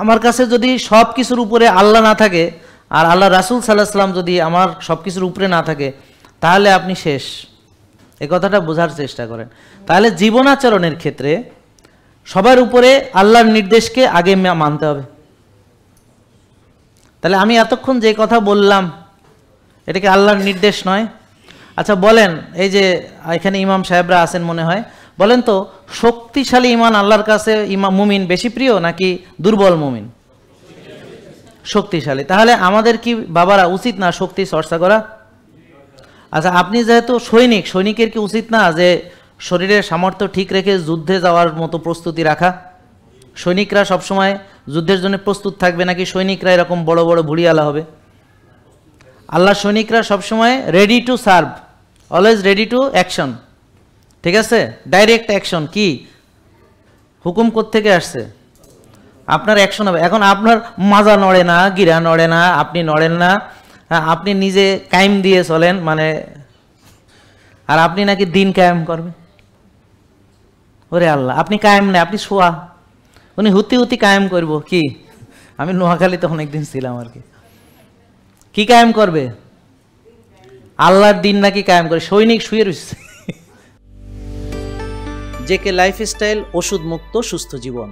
আমার কাছে যদি সব কিছুর উপরে আল্লাহ না থাকে আর আল্লাহ রাসূল সাল্লাল্লাহু আলাইহি ওয়াসাল্লাম যদি আমার সব কিছুর উপরে না থাকে, তাহলে আপনি শেষ। এই কথাটা বোঝার চেষ্টা করেন। তাহলে জীবনাচরণের ক্ষেত্রে সবার উপরে আল্লাহর নির্দেশকে আগে মানতে হবে। তাহলে আমি এতক্ষণ যে কথা বললাম, এটা কি আল্লাহর নির্দেশ নয়? আচ্ছা বলেন, এই যে এখানে ইমাম সাহেবরা আছেন মনে হয়, বলেন তো শক্তিশালী ইমান আল্লাহর কাছে মুমিন বেশি প্রিয় নাকি দুর্বল মুমিন? শক্তিশালী। তাহলে আমাদের কি বাবারা উচিত না শক্তি চর্চা করা? আচ্ছা আপনি যেহেতু সৈনিকের কি উচিত না যে শরীরের সামর্থ্য ঠিক রেখে যুদ্ধে যাওয়ার মতো প্রস্তুতি রাখা? সৈনিকরা সবসময় যুদ্ধের জন্য প্রস্তুত থাকবে নাকি সৈনিকরা এরকম বড় বড় ভুড়িয়ালা হবে? আল্লাহ সৈনিকরা সবসময় ready to serve, always ready to action. ঠিক আছে, ডাইরেক্ট অ্যাকশন। কি হুকুম কোত্থেকে আসছে? আপনার অ্যাকশন হবে। এখন আপনার মাজা নড়ে না, গিরা নড়ে না, আপনি নড়েন না, আপনি নিজে কায়েম দিয়ে চলেন, মানে আর আপনি নাকি দিন কায়েম করবে। ওরে আল্লাহ, আপনি কায়েম নেই, আপনি শোয়া, উনি হুতি কায়েম করব। কি আমি নোয়াখালীতে অনেকদিন ছিলাম আর কি কায়েম করবে? আল্লাহর দিন নাকি কায়েম করে? সৈনিক শুয়ে রয়েছে। জেকে লাইফস্টাইল, ওষুধ মুক্ত সুস্থ জীবন।